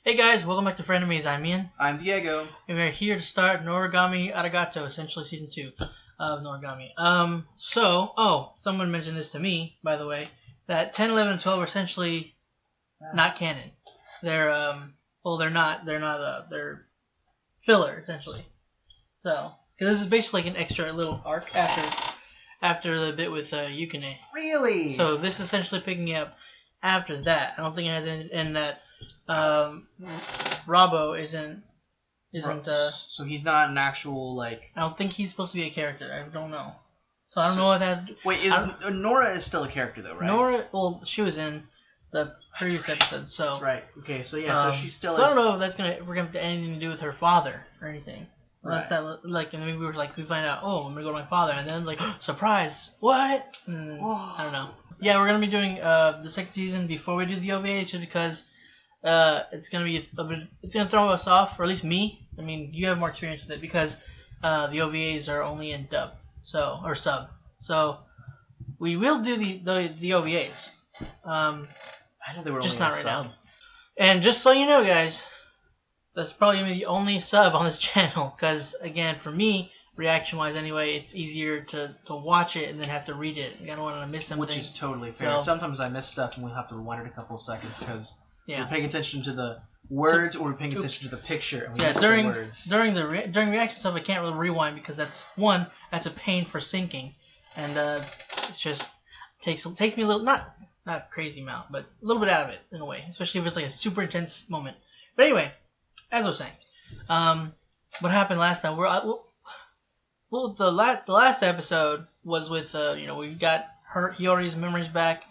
Hey guys, welcome back to Frenemies. I'm Ian. I'm Diego. And we're here to start Noragami Aragoto, essentially season 2 of Noragami. Someone mentioned this to me, by the way, that 10, 11, and 12 are essentially not canon. They're they're filler, essentially. So, because this is basically like an extra little arc after the bit with Yukine. Really? So this is essentially picking up after that. I don't think it has anything in that. Robbo isn't. So he's not an actual like. I don't think he's supposed to be a character. I don't know. So I don't know what that has. Wait, Nora is still a character though, right? Nora, well, she was in the previous episode, so. That's right. Okay, so yeah, so she's still. So I don't know if we're gonna have anything to do with her father or anything. Unless Right. that like maybe we find out. Oh, I'm gonna go to my father, and then it's like surprise. What? I don't know. Yeah, we're gonna be doing the second season before we do the OVA, just because. It's gonna be it's gonna throw us off, or at least me. I mean, you have more experience with it because the OVAs are only in dub, or sub. So we will do the OVAs. I know they were just only not right sub. now. And just so you know, guys, that's probably gonna be the only sub on this channel. Because again, for me, reaction-wise, anyway, it's easier to watch it and then have to read it. I don't want to miss something. Which is totally fair. So, sometimes I miss stuff and we'll have to rewind it a couple of seconds because. yeah. We're paying attention to the words, or we're paying attention to the picture. And we miss during the words. during reaction stuff, I can't really rewind because that's a pain for syncing, and it's just takes me a little not crazy amount, but a little bit out of it in a way, especially if it's like a super intense moment. But anyway, as I was saying, what happened last time? The last episode was with we got Hiyori's memories back.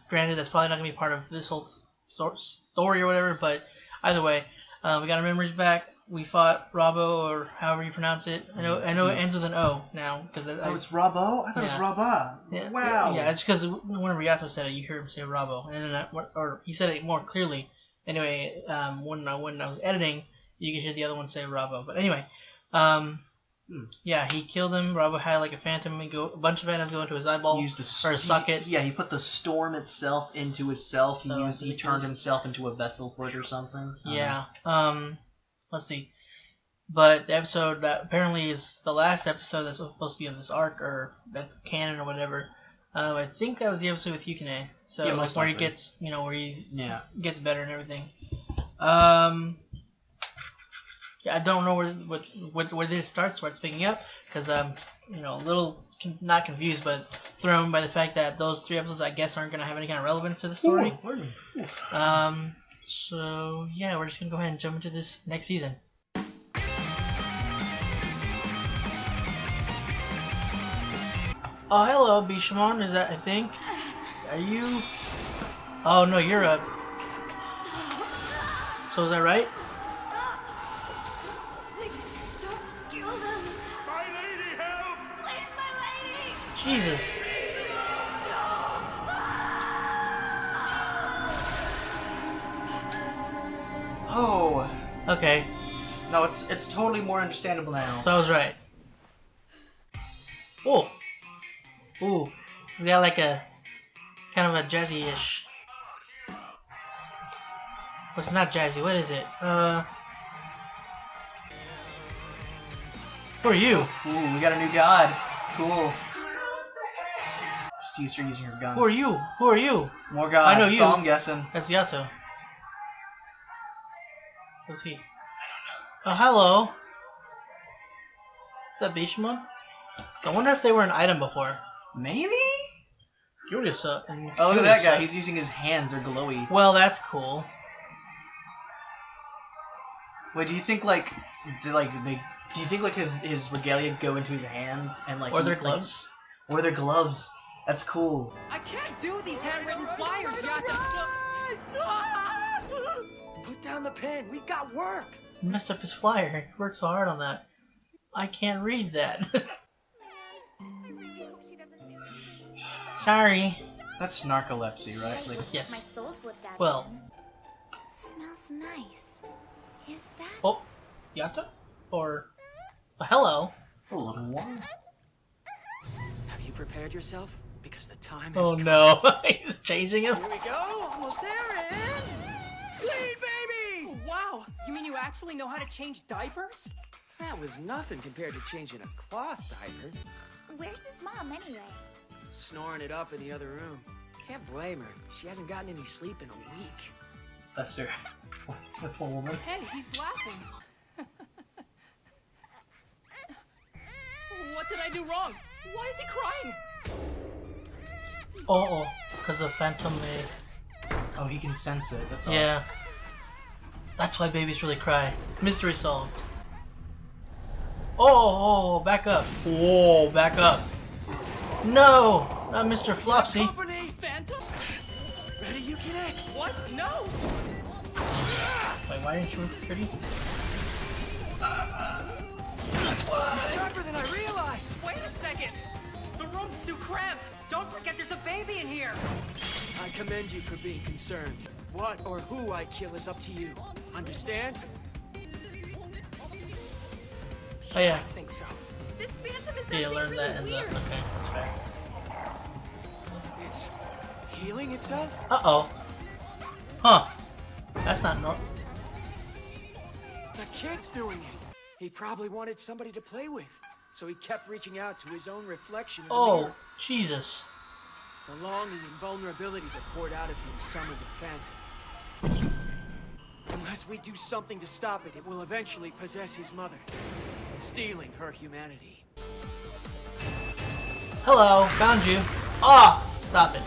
Granted, that's probably not gonna be part of this whole story or whatever, but either way, we got our memories back. We fought Robbo, or however you pronounce it. I know it ends with an O now because it's Robbo. I thought it was Rabba. Yeah, wow. Yeah, it's because whenever Yato said it, you hear him say Robbo, and then or he said it more clearly. Anyway, when I was editing, you could hear the other one say Robbo. But anyway, yeah, he killed him. Robbo had like a phantom, a bunch of phantoms go into his eyeball or his socket. He put the storm itself into himself. So He turned himself into a vessel for it or something. Yeah. Let's see. But the episode that apparently is the last episode that's supposed to be of this arc, or that's canon or whatever. I think that was the episode with Yukine. So yeah, like where he gets, where he's gets better and everything. Yeah, I don't know where this starts, where it's picking up, because I'm a little not confused, but thrown by the fact that those 3 episodes, I guess, aren't gonna have any kind of relevance to the story. Ooh. So yeah, we're just gonna go ahead and jump into this next season. Oh, hello, Bishamon. Is that, I think? Are you? Oh no, you're up. So is that right? Jesus. Oh. Okay. No, it's totally more understandable now. So I was right. Oh. Ooh. He's got like a kind of a jazzy-ish. What's not jazzy? What is it? Who are you? Ooh, we got a new god. Cool. Just used using her gun. Who are you? Who are you? More gods. I know That's you. all I'm guessing. That's Yato. Who's he? Oh, hello. Is that Bishamon? So I wonder if they were an item before. Maybe? Curious. Oh, look at that guy. He's using his hands. They're glowy. Well, that's cool. Wait, do you think do you think his regalia go into his hands and or their gloves? Or their gloves. That's cool. I can't do these handwritten flyers, Yato. Put down the pen. We got work. He messed up his flyer. He worked so hard on that. I can't read that. Sorry. That's narcolepsy, right? Like yes. My soul slipped out. Well. Smells nice. Is that? Oh, Yato? Or hello? a little one. Have you prepared yourself? Because the time has Oh come. no, he's changing him. Here we go. Almost there, and bleed, baby! You mean you actually know how to change diapers? That was nothing compared to changing a cloth diaper. Where's his mom anyway? Snoring it up in the other room. Can't blame her. She hasn't gotten any sleep in a week. That's her. Poor woman. Hey, he's laughing. What did I do wrong? Why is he crying? Oh, because the phantom may. Oh, he can sense it. That's all. Yeah. That's why babies really cry. Mystery solved. Oh, back up. Whoa, back up. No, not Mr. Flopsy. Company! Phantom? Ready, Yukine? What? No! Wait, why didn't you look pretty? That's why. Sharper than I realized! Wait a second! The room's too cramped! Don't forget there's a baby in here! I commend you for being concerned. What or who I kill is up to you. Understand? Oh yeah. I think so. This phantom is Yeah, acting learn really that in the. weird. Okay, that's fair. It's healing itself? Uh-oh. Huh. That's not normal. The kid's doing it. He probably wanted somebody to play with, so he kept reaching out to his own reflection in the Oh, mirror. Jesus. The longing and vulnerability that poured out of him summoned a phantom. Unless we do something to stop it, it will eventually possess his mother, stealing her humanity. Hello, found you. Ah, stop it.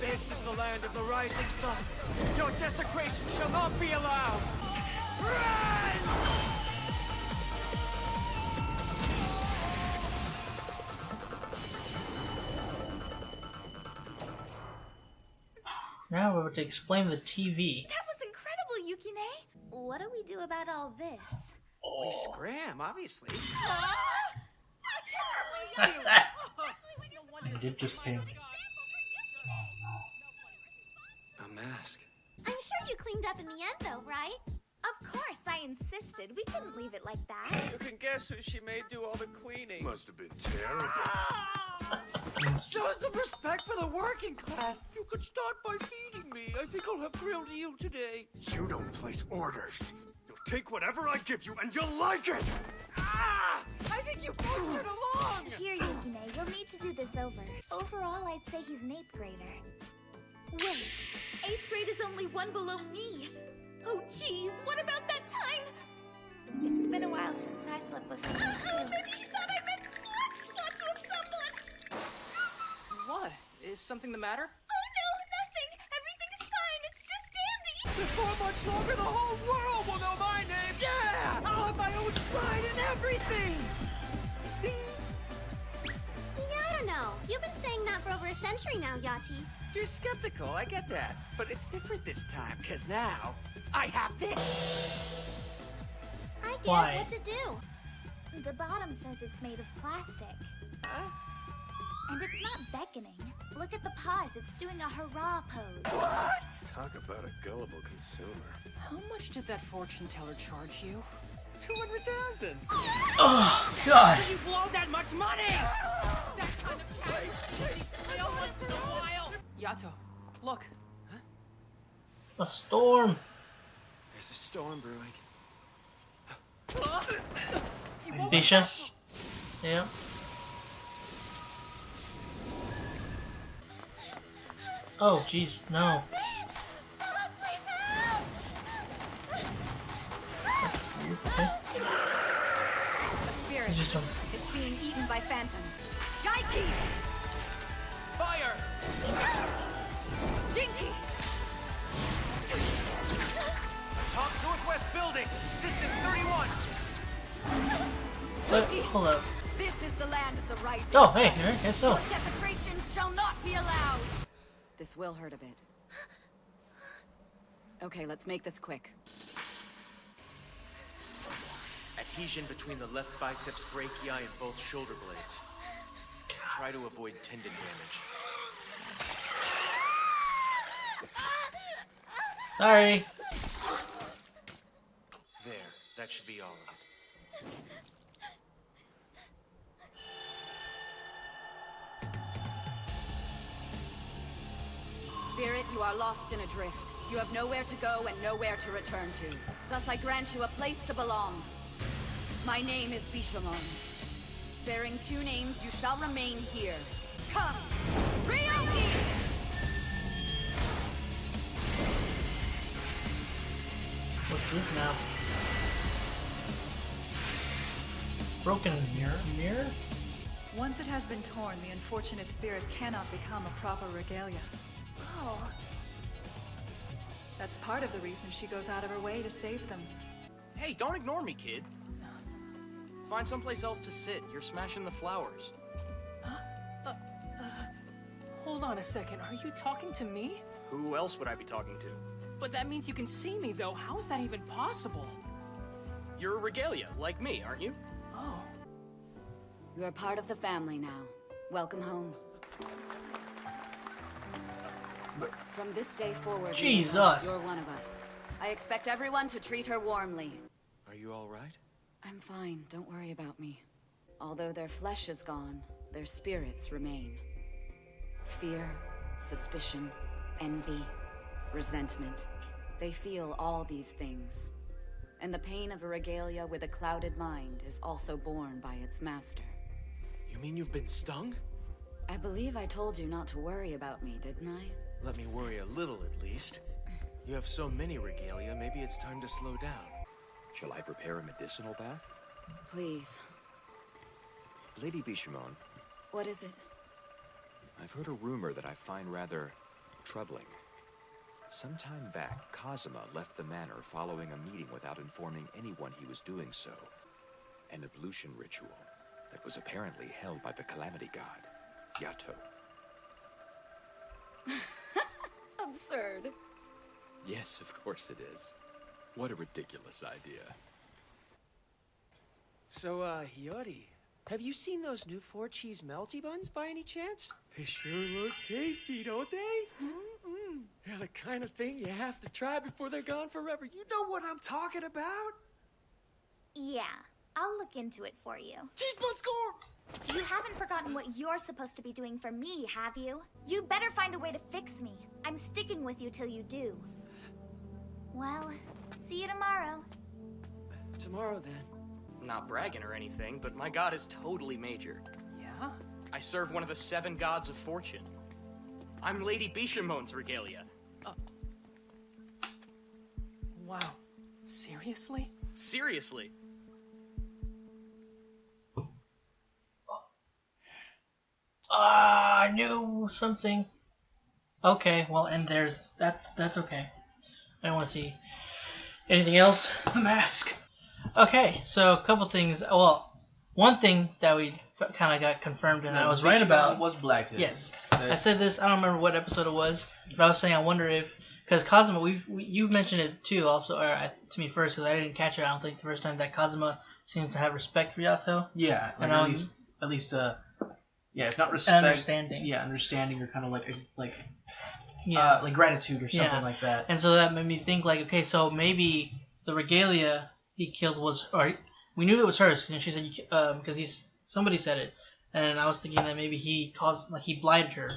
This is the land of the rising sun. Your desecration shall not be allowed. Run! Now we're to explain the TV. That was incredible, Yukine. What do we do about all this? We scram, obviously. You did just pay me. A mask. I'm sure you cleaned up in the end, though, right? Of course, I insisted. We couldn't leave it like that. You can guess who she made do all the cleaning. Must have been terrible. Show some respect for the working class. You could start by feeding me. I think I'll have grilled eel today. You don't place orders. You'll take whatever I give you and you'll like it! Ah! I think you pushed it along. Here, Yukine, you'll need to do this over. Overall, I'd say he's an 8th grader. Wait, 8th grade is only one below me. Oh, jeez, what about that time? It's been a while since I slept with someone, too. Oh, then he thought I meant slept with someone! What? Is something the matter? Oh, no, nothing. Everything's fine. It's just Dandy. Before much longer, the whole world will know my name. Yeah! I'll have my own shrine and everything. I don't know. You've been saying that for over a century now, Yati. You're skeptical, I get that. But it's different this time, because now I have this. I get Why? What's it do? The bottom says it's made of plastic. Huh? And it's not beckoning. Look at the paws. It's doing a hurrah pose. What? Talk about a gullible consumer. How much did that fortune teller charge you? 200,000. Oh, God. You blow that much money! That kind of cash only once in a while! Yato, look. A storm. There's a storm brewing. Bisha? Yeah. Oh, jeez, no. Someone please help! That's weird. Okay. The spirit. Just don't. It's being eaten by phantoms. Gaiki! Fire! Jinky! Top northwest building. Distance 31. Hold up. This is the land of the rising. Oh, hey, I guess so. Desecration shall not be allowed! This will hurt a bit. Okay, let's make this quick. Adhesion between the left biceps brachii and both shoulder blades. Try to avoid tendon damage. Sorry. There, that should be all of it. Spirit, you are lost in a drift. You have nowhere to go and nowhere to return to. Thus I grant you a place to belong. My name is Bishamon. Bearing 2 names, you shall remain here. Come! Ryoki! What's this now? Broken mirror? Once it has been torn, the unfortunate spirit cannot become a proper regalia. Oh, That's part of the reason she goes out of her way to save them. Hey, don't ignore me, kid. Find someplace else to sit. You're smashing the flowers. Hold on a second, are you talking to me? Who else would I be talking to? But that means you can see me, though. How is that even possible? You're a regalia, like me, aren't you? Oh. You are part of the family now. Welcome home. From this day forward, Jesus. you're one of us. I expect everyone to treat her warmly. Are you all right? I'm fine, don't worry about me. Although their flesh is gone, their spirits remain. Fear, suspicion, envy, resentment. They feel all these things. And the pain of a regalia with a clouded mind is also borne by its master. You mean you've been stung? I believe I told you not to worry about me, didn't I? Let me worry a little at least. You have so many regalia, maybe it's time to slow down. Shall I prepare a medicinal bath? Please. Lady Bishamon, What is it? I've heard a rumor that I find rather troubling. Some time back, Kazuma left the manor following a meeting without informing anyone he was doing so. An ablution ritual that was apparently held by the Calamity God, Yato. Absurd. Yes, of course it is. What a ridiculous idea. So, Hiyori, have you seen those new 4-cheese melty buns by any chance? They sure look tasty, don't they? Mm-mm. They're the kind of thing you have to try before they're gone forever. You know what I'm talking about? yeah. I'll look into it for you. Cheese bun score! You haven't forgotten what you're supposed to be doing for me, have you? You better find a way to fix me. I'm sticking with you till you do. Well, see you tomorrow. Tomorrow, then. Not bragging or anything, but my god is totally major. Yeah? I serve one of the 7 gods of fortune. I'm Lady Bishamon's regalia. Wow. Seriously? Seriously. I knew something. Okay, well, and that's okay. I don't want to see anything else. The mask. Okay, so a couple things. Well, one thing that we kind of got confirmed and I was right about was blighted. Yes, I said this. I don't remember what episode it was, but I was saying I wonder if because Kazuma, you mentioned it too, also to me first because I didn't catch it. I don't think the first time that Kazuma seems to have respect for Yato. Yeah, like and at least yeah, if not respect, understanding. Yeah, understanding or kind of like Yeah. gratitude or something like that. And so that made me think like, okay, so maybe the regalia he killed was, or we knew it was hers, and she said because somebody said it, and I was thinking that maybe he blighted her.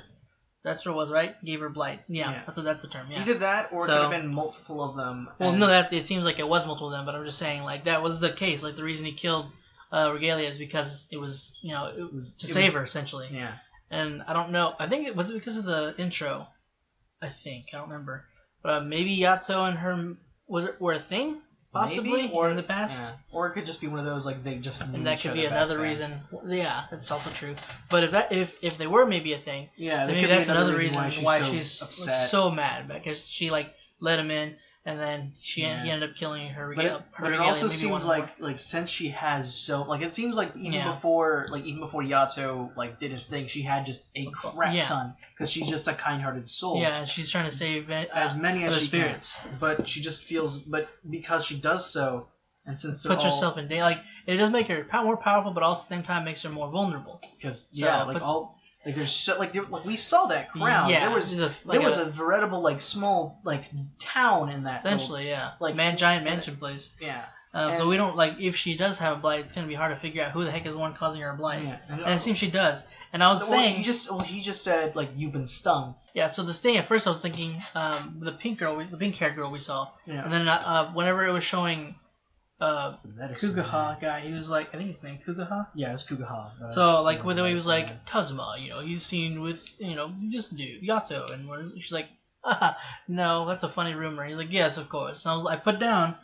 That's what it was, right? Gave her blight. Yeah. That's the term. Yeah. Either that, or it could have been multiple of them. Well, no, that it seems like it was multiple of them, but I'm just saying like that was the case. Like the reason he killed regalia is because it was to save her essentially. Yeah. And I don't know. I think it was because of the intro. I don't remember. But maybe Yato and her were a thing, possibly, maybe, or in the past. Yeah. Or it could just be one of those like they just knew and that each could other be another back then. reason. Yeah, that's also true. But if they were maybe a thing, yeah, then maybe that's another reason why so she's upset. so mad because she let him in. And then he ended up killing her regalia. But it also seems like since she has it seems like even before Yato did his thing, she had just a crap ton because she's just a kind-hearted soul. Yeah, and she's trying to save as many as she spirits. Can. But she just feels, because she does so, and since puts herself in danger, it does make her more powerful, but also at the same time makes her more vulnerable. Because Like there's so like we saw that crown. Yeah, there was a veritable like small like town in that. Essentially, little, yeah. Like giant mansion place. Yeah. So we don't like if she does have a blight, it's gonna be hard to figure out who the heck is the one causing her a blight. Yeah. And it seems she does. And I was saying he just said like you've been stung. Yeah. So this thing at first I was thinking the pink haired girl we saw. Yeah. And then whenever it was showing Kugaha guy, he was like, I think his name Kugaha. Yeah, it's Kugaha. So like with the way he was like Kazuma, he's seen with this dude Yato, and she's like, no, that's a funny rumor. He's like, yes, of course. And I put down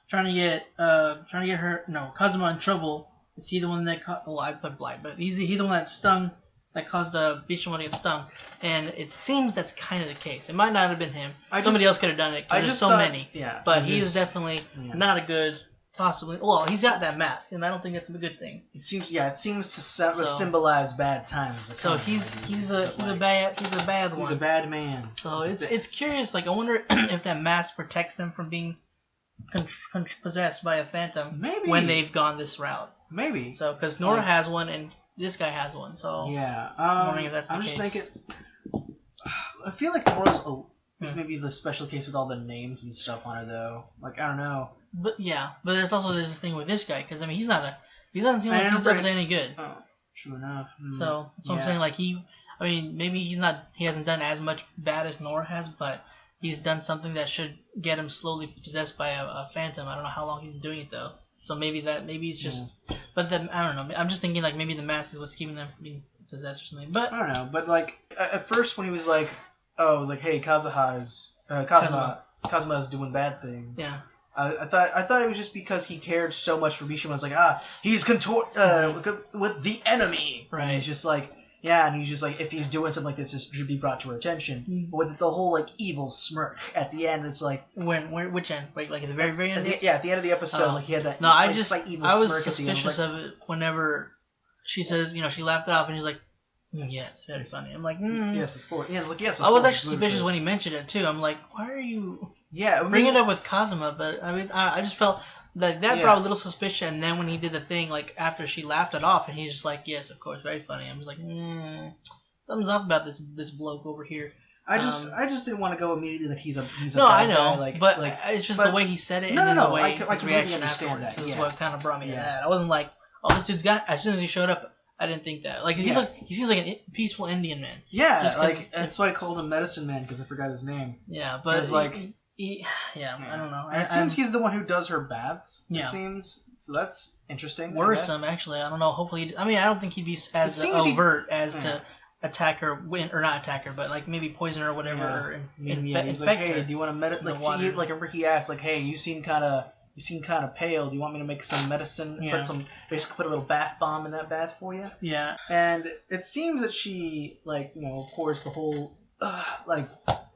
trying to get Kazuma in trouble. Is he the one that I put blight, but he's the one that stung, that caused Bishamon to get stung, and it seems that's kind of the case. It might not have been him. Somebody else could have done it. There's so many. Yeah. But he's definitely not a good. Possibly. Well, he's got that mask, and I don't think that's a good thing. It seems to symbolize bad times. So he's a bad one. He's a bad man. So it's curious. Like I wonder if that mask protects them from being possessed by a phantom. Maybe when they've gone this route. Maybe. So because Nora has one and this guy has one. So yeah. I'm wondering if that's the I'm case. just thinking. I feel like Nora's maybe the special case with all the names and stuff on her though. Like I don't know. But there's this thing with this guy because I mean he doesn't seem like he's up to any good. Oh, true enough. So that's what I'm saying. Like maybe he hasn't done as much bad as Nora has, but he's done something that should get him slowly possessed by a phantom. I don't know how long he's been doing it though. So maybe it's just, but then I don't know. I'm just thinking like maybe the mask is what's keeping them from being possessed or something. But I don't know. But like at first when he was like, hey, Kazuma is doing bad things. Yeah. I thought it was just because he cared so much for Bishamon. I was like, he's with the enemy. Right. And he's just like, and he's just like, if he's doing something like this, this should be brought to our attention. But with the whole like evil smirk at the end, it's like which end? Like at the very end? At the end of the episode, like he had that. No, evil smirk I was suspicious of it whenever she says, she laughed it off, and he's like, yeah, it's very funny. I'm like, yes, of course. Yeah, it's like yes. I was actually suspicious when he mentioned it too. I'm like, why are you? Yeah, bring it up with Kazuma, but I mean, I just felt that brought a little suspicion. And then when he did the thing, like after she laughed it off, and he's just like, yes, of course, very funny. I'm just like, something's off about this bloke over here. I just didn't want to go immediately that he's a no, bad I know, guy, but it's just the way he said it and then the way his reaction afterwards. That is what kind of brought me to that. I wasn't like, oh, this dude's got. As soon as he showed up, I didn't think that. Like he seems like a peaceful Indian man. Yeah, like that's why I called him Medicine Man because I forgot his name. Yeah, but it's like. I don't know. And it seems he's the one who does her baths. Yeah. It seems so. That's interesting. Worrisome, actually. I don't know. Hopefully, I don't think he'd be as overt as to attack her, or not attack her, but like maybe poison her or whatever. Yeah. Or he's like, hey, do you want to like he asked, like, hey, you seem kind of pale. Do you want me to make some medicine? Basically put a little bath bomb in that bath for you. Yeah. And it seems that she pours the whole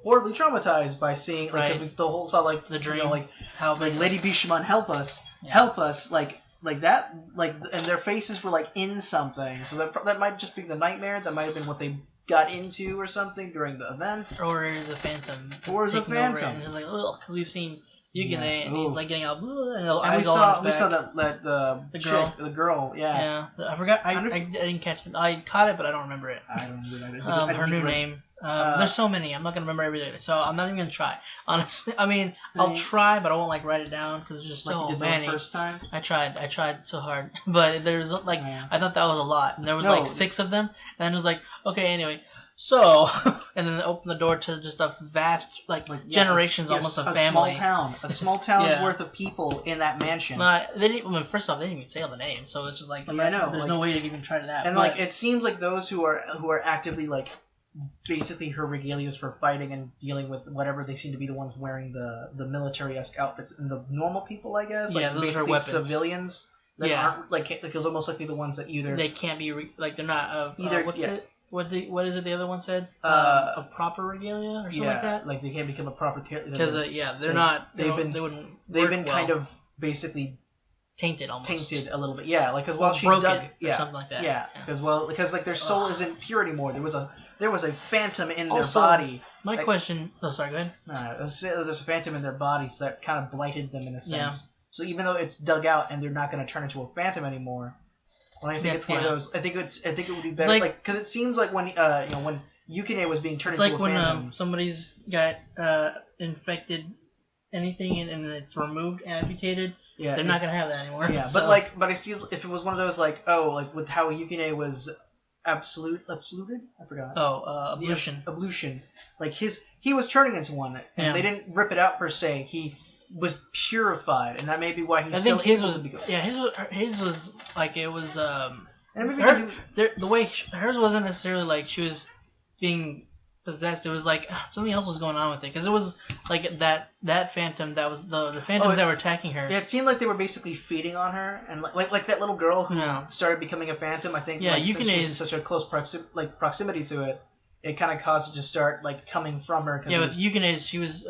horribly traumatized by seeing because the whole saw like the dream, how Lady Bishamon help us like that and their faces were like in something, so that might just be the nightmare. That might have been what they got into or something during the event, or the phantom, and it's like because we've seen Yukine and he's like getting out, and we saw that the girl I forgot I didn't catch it. I caught it but I don't remember it. I don't remember her new name. There's so many. I'm not gonna remember everything, so I'm not even gonna try. Honestly, I mean, I'll try, but I won't write it down because it's just so many. The first time. I tried so hard, but there's I thought that was a lot, and there was 6 of them, and it was like, okay, anyway, so, and then they opened the door to just a vast generations, almost a family, a small town's worth of people in that mansion. They didn't. First off, they didn't even say all the names, so it's just like I know there's no way to even try to that. And it seems like those who are actively basically her regalias for fighting and dealing with whatever, they seem to be the ones wearing the military-esque outfits, and the normal people, I guess, those are weapons. Civilians that aren't feels almost like the ones that either they can't be they're not what is it the other one said a proper regalia or something like that, like they can't become a proper because they're not they wouldn't kind of basically tainted almost. Tainted a little bit, because while she broken, dug, something like that. Because their soul isn't pure anymore. There was a phantom in their body. My question. Oh, sorry. Go ahead. There's a phantom in their body, so that kind of blighted them in a sense. Yeah. So even though it's dug out and they're not going to turn into a phantom anymore, Well, I think it's one of those. I think it would be better, like, like, because it seems like when when Yukine was being turned it's into like a phantom. when somebody's got infected anything and it's removed, amputated. Yeah, they're not gonna have that anymore. Yeah, so. but it seems if it was one of those like with how Yukine was absoluted. I forgot. Ablution. Yeah, ablution. Like he was turning into one, and they didn't rip it out per se. He was purified, and that may be why he's still able to be good. Yeah, his was like it was and the way hers wasn't necessarily like she was being possessed. It was like something else was going on with it, because it was like that phantom that was the phantoms that were attacking her. Yeah, it seemed like they were basically feeding on her, and like that little girl who started becoming a phantom. I think since she was in such a close proximity to it, it kind of caused it to start like coming from her. Yeah, with Yukine's, she was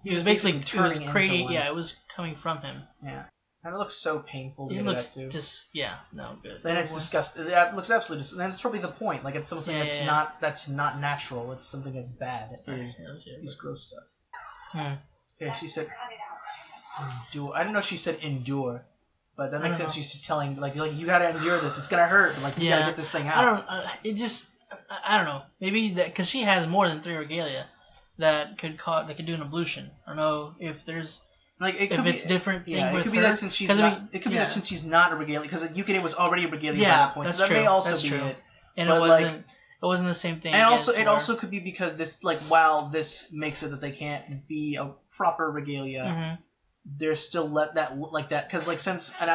he was basically turning into one. Yeah, it was coming from him. Yeah. And it looks so painful to it do looks that too. Just no good. And it's disgusting. It looks absolutely disgusting. And that's probably the point. Like it's something that's not natural. It's something that's bad. These gross stuff. Yeah, she said endure. I don't know if she said endure, but that makes sense. She's telling like you gotta endure this. It's gonna hurt. But, like you gotta get this thing out. I don't know. Maybe that because she has more than 3 regalia that could do an ablution. I don't know if there's. Like it could it's different. Yeah, it could be that since she's not. It could be that since she's not a regalia, because Yukine was already a regalia by that point. That's so that true. may also that's be true. it. And but it wasn't the same thing. And also could be because this while this makes it that they can't be a proper regalia, they're still because since an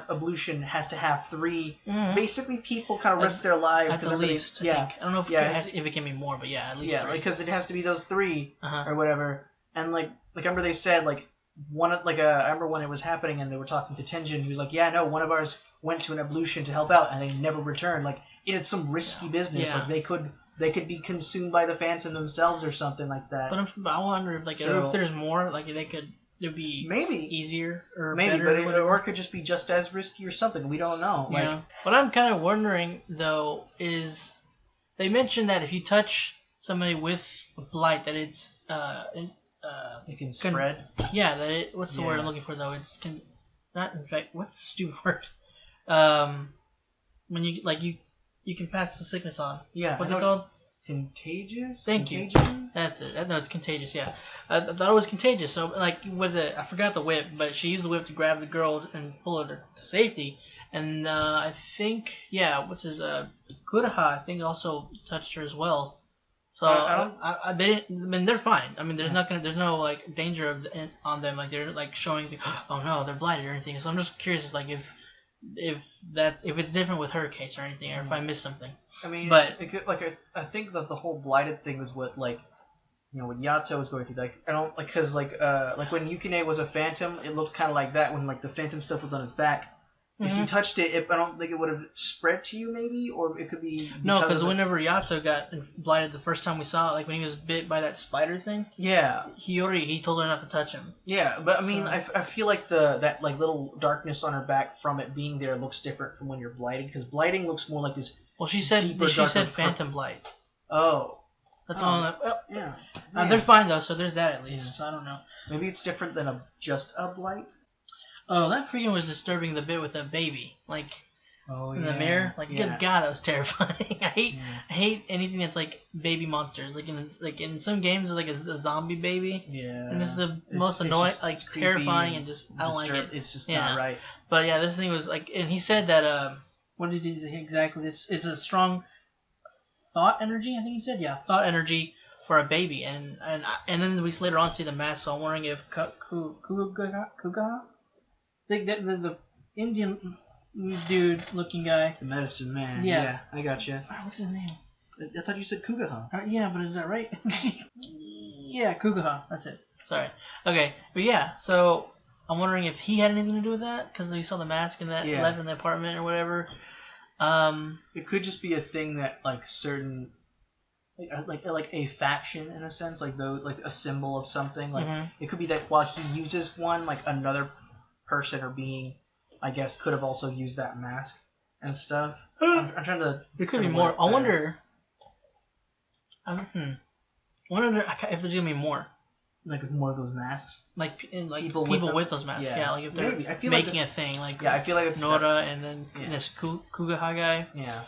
ablution has to have 3 basically people kind of risk their lives at the least. I don't know if it can be more, but at least 3. Because it has to be those 3 or whatever. And like remember they said I remember when it was happening and they were talking to Tenjin, he was like, yeah, no, one of ours went to an ablution to help out and they never returned. Like it's some risky business. Like they could be consumed by the Phantom themselves or something like that. But I wonder if if there's more, like it'd be maybe easier or maybe, better, or it could just be just as risky or something. We don't know. Yeah. What I'm kind of wondering though is they mentioned that if you touch somebody with blight, that it's it can spread. What's the word I'm looking for though? It's not infect. What's the stupid word? When you can pass the sickness on. Yeah. What's it called? Contagious. Thank you. That's it. No, it's contagious. Yeah. I thought it was contagious. So I forgot the whip, but she used the whip to grab the girl and pull her to safety. And I think what's his Kugaha I think also touched her as well. So they didn't. I mean, they're fine. I mean, there's no like danger on them. Like they're like showing, oh no, they're blighted or anything. So I'm just curious, like if it's different with her case or anything, or if I missed something. I mean, but it could, I think that the whole blighted thing was what what Yato was going through. Like I don't because when Yukine was a phantom, it looked kind of like that when the phantom stuff was on his back. If you touched it, I don't think it would have spread to you, maybe, or it could be. No, because whenever Yato got blighted the first time we saw it, like when he was bit by that spider thing. Yeah. He told her not to touch him. Yeah, but I mean, I feel like that little darkness on her back from it being there looks different from when you're blighted, because blighting looks more like this. Well, she said phantom blight. Oh. That's all. Yeah. They're fine though, so there's that at least. Yeah. So I don't know. Maybe it's different than just a blight. Oh, that freaking was disturbing the bit with the baby, in the mirror. Good God, that was terrifying. I hate anything that's like baby monsters. Like in some games, like a zombie baby. Yeah. And it's the most annoying, terrifying, and just I don't like it. It's just not right. But yeah, this thing was and he said that what did he say exactly? It's a strong thought energy. I think he said thought energy for a baby, and then we later on see the mask. So I'm wondering if Kugaha. The Indian dude looking guy. The medicine man. Yeah, I got you. What's his name? I thought you said Kugaha. Yeah, but is that right? Yeah, Kugaha. That's it. Sorry. Okay, but so I'm wondering if he had anything to do with that, because we saw the mask in that left in the apartment or whatever. It could just be a thing that certain. Like a faction in a sense, like a symbol of something. It could be that while he uses one, another person or being, I guess, could have also used that mask and stuff. I'm trying to. There could be more. I wonder. Wonder if there's gonna be more. like more of those masks. Like People people with with them. those masks. Yeah. Yeah, like if they're Maybe. I feel making like a thing. Like I feel like it's Nora and then Yeah. this Kugaha guy. Yeah.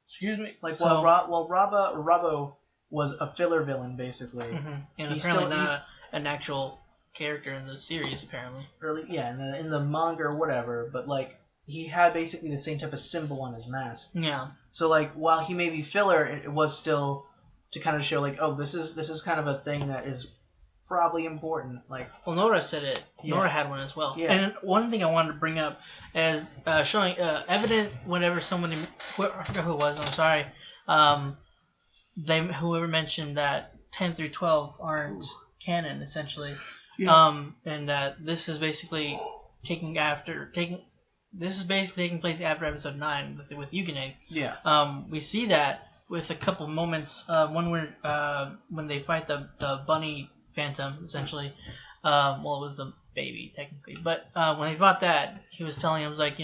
Excuse me. Like So, while Robbo was a filler villain basically. and he's apparently still- not an actual character in the series. Apparently. In the manga or whatever, but like he had basically the same type of symbol on his mask. Yeah. So like while he may be filler, it was still to kind of show like, oh, this is kind of a thing that is probably important. Like, Well, Nora said it. Yeah. Nora had one as well. Yeah. And one thing I wanted to bring up is showing evident whenever somebody, I forgot who it was. I'm sorry. Whoever mentioned that 10 through 12 aren't canon essentially. Yeah. And that this is basically taking place after episode 9 with Yukine. yeah. We see that with a couple moments. One where when they fight the bunny phantom, essentially. Well, it was the baby technically, but when he fought that, he was telling him, like,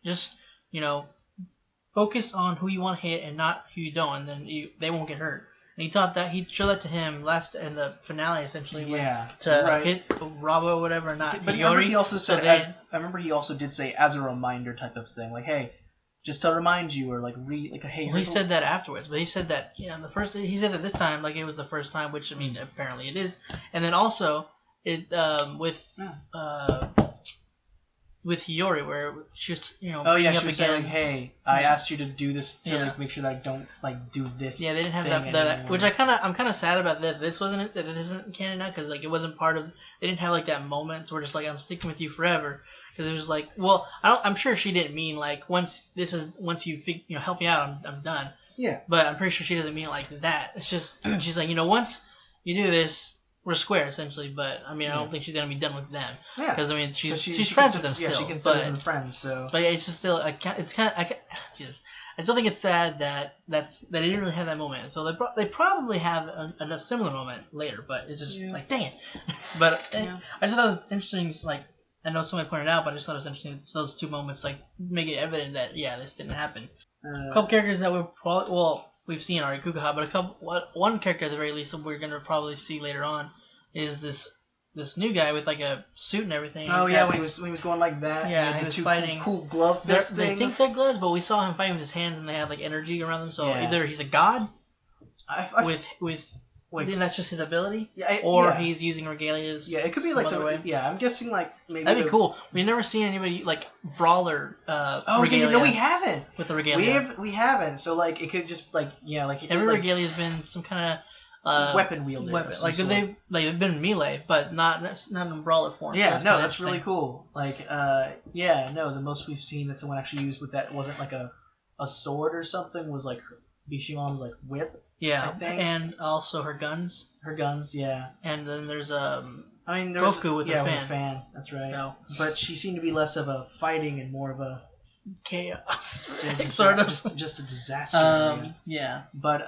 just focus on who you want to hit and not who you don't, and then they won't get hurt. And he showed that to him last in the finale, essentially. Yeah. To hit Robbo or whatever, not But Hiyori. he also said, So I remember he also did say as a reminder type of thing, like, hey, just to remind you, or like hey. Well, he said that afterwards, but he said that he said that this time, like it was the first time, which I mean apparently it is, and then also it with Hiyori where she was Oh yeah, bringing she was up again. saying, hey, I asked you to do this to Yeah. like make sure that I don't like do this. Yeah, they didn't have thing that anymore. which I'm kind of sad about that. This isn't canon now because like it wasn't part of. They didn't have like that moment where just like I'm sticking with you forever. Because it was like, well, I'm sure she didn't mean like once you help me out, I'm done. Yeah. But I'm pretty sure she doesn't mean it like that. It's just she's like, once you do this, we're square essentially. But I mean, I don't think she's gonna be done with them. Yeah. Because I mean, she's she friends with them still. Yeah, she considers them friends. So. But it's just still, I still think it's sad that they didn't really have that moment. So they probably have a similar moment later. But it's just like, dang it. But I just thought it was interesting. Like, I know somebody pointed out, but I just thought it was interesting. Those two moments like make it evident that this didn't happen. A couple characters that we've seen already, Kugaha, but one character at the very least that we're gonna probably see later on is this new guy with like a suit and everything. Oh He's yeah, got when he was going like that. Yeah, he was fighting cool glove fist They things. think they're gloves, but we saw him fighting with his hands and they had like energy around them. So Yeah. either he's a god with like, then that's just his ability, yeah, or yeah. he's using regalias. Yeah, it could be some like other way. Yeah, I'm guessing like maybe. That'd be cool. We've never seen anybody like brawler. Regalia. No, we haven't. With the regalia. We haven't. So like it could just like every regalia has been some kind of weapon wielder. Like they've been melee, but not in brawler form. Yeah, so that's really cool. Like the most we've seen that someone actually used with that wasn't like a sword or something, was like Bishamon's like whip. Yeah, I think. And also her guns. Her guns, yeah. And then there's Goku with a fan. fan. That's right. So. But she seemed to be less of a fighting and more of a chaos, sort of just a disaster. Yeah. But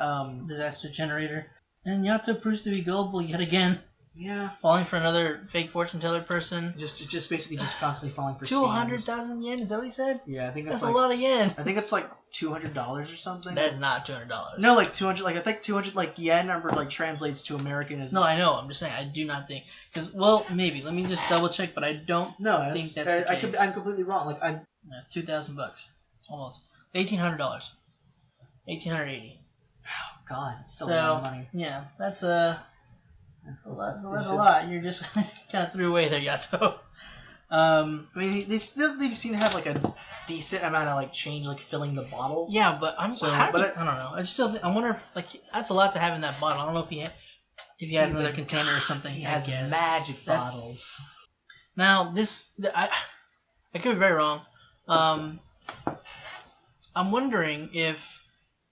disaster generator. And Yato proves to be gullible yet again. Yeah. Falling for another fake fortune teller person. Just basically just constantly falling for 200,000 yen. Is that what he said? Yeah, I think that's a lot of yen. I think it's like $200 or something. That's not $200. No, like 200. Like I think 200 like yen number like translates to American as. No, I know. I'm just saying. I do not think because maybe. Let me just double check, but I don't think that's the case. I'm completely wrong. Like that's $2,000 almost $1,800. $1,880. Oh God, it's still a lot of money. Yeah, that's a lot. You're just kind of threw away there, Yato. I mean, they seem to have like a decent amount of like change, like filling the bottle. Yeah, but I don't know. I wonder if like that's a lot to have in that bottle. I don't know if he has another container or something. He has magic bottles. Now I could be very wrong. I'm wondering if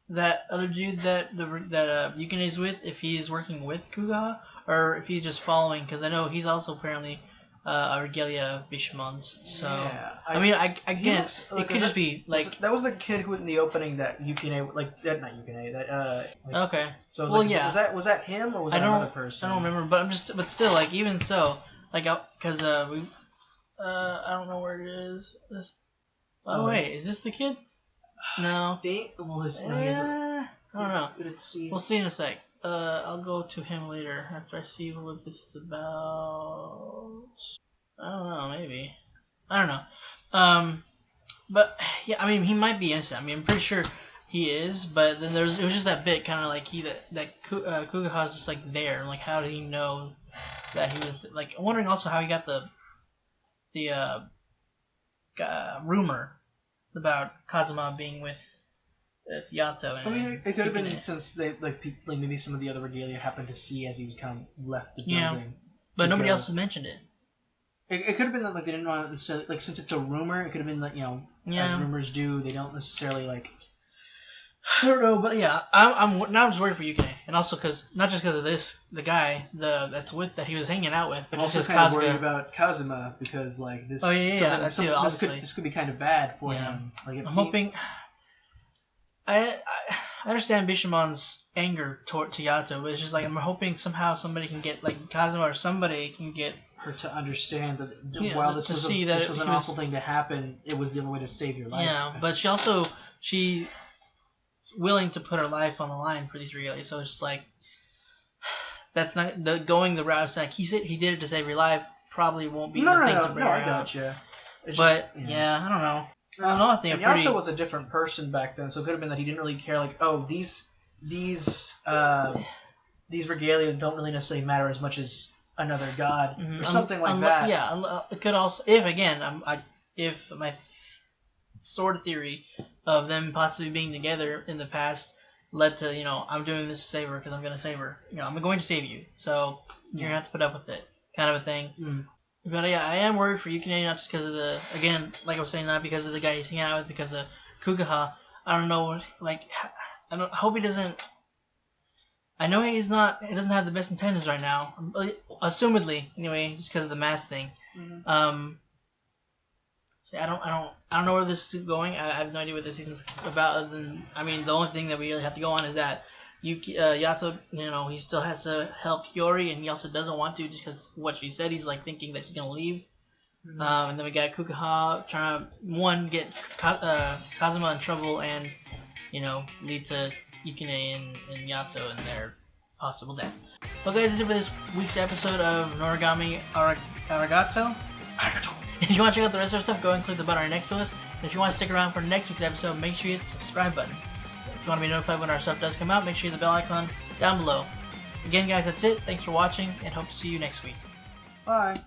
that other dude that Yukine is with, if he's working with Kugaha or if he's just following, because I know he's also apparently a regalia of Bishamon's. So I guess it could just be like that was the kid who in the opening that Yukine not Yukine that okay. So was that him or was that another person? I don't remember, but still like even so like because I don't know where it is. Wait, is this the kid? No. I don't know. We'll see in a sec. I'll go to him later after I see what this is about. I don't know, maybe. I don't know. But yeah, I mean, he might be innocent. I mean, I'm pretty sure he is. But then it was just that bit, kind of like Kugaha was just like there. Like, how did he know that he was like? I'm wondering also how he got the rumor about Kazuma being with Yato. And, I mean, it could have been since they like maybe some of the other regalia happened to see as he was kind of left the building. Yeah, but nobody else has mentioned it. It could have been that like they didn't want to like since it's a rumor. It could have been that as rumors do, they don't necessarily like. I don't know, but yeah, I'm just worried for Yukine, and also not just because of the guy that he was hanging out with, but also just kind of worried Kazuma. about Kazuma because like this. Oh yeah, that's too, obviously. This could be kind of bad for him. Like I'm hoping. I understand Bishamon's anger to Yato, but it's just like I'm hoping somehow somebody can get like Kazuma or somebody can get her to understand that while this was an awful thing to happen, it was the only way to save your life. Yeah, but she's willing to put her life on the line for these regalia, so it's just like that's not going the route of saying he did it to save your life. Probably won't be the thing to bring her I out. gotcha. But yeah, I don't know. I think Yato was a different person back then, so it could have been that he didn't really care. Like, oh, these regalia don't really necessarily matter as much as another god or something like that. Yeah, it could also if my sort of theory of them possibly being together in the past led to I'm doing this to save her because I'm going to save her. I'm going to save you, so you're gonna have to put up with it, kind of a thing. Mm. But yeah, I am worried for Yukine, not just because of like I was saying, not because of the guy he's hanging out with, because of Kugaha. I don't know, like, I hope he doesn't. I know he doesn't have the best intentions right now, assumedly, anyway, just because of the mask thing. Mm-hmm. So I don't know where this is going. I have no idea what this season's about. Other than, I mean, the only thing that we really have to go on is that Yato, he still has to help Hiyori, and he also doesn't want to just because what she said. He's like thinking that he's gonna leave. Mm-hmm. And then we got Kugaha trying to get Kazuma in trouble and lead to Yukine and Yato and their possible death. Well, guys, that's it for this week's episode of Noragami Aragoto. If you want to check out the rest of our stuff, go ahead and click the button right next to us. And if you want to stick around for next week's episode, make sure you hit the subscribe button. If you want to be notified when our stuff does come out, make sure you hit the bell icon down below. Again, guys, that's it. Thanks for watching, and hope to see you next week. Bye.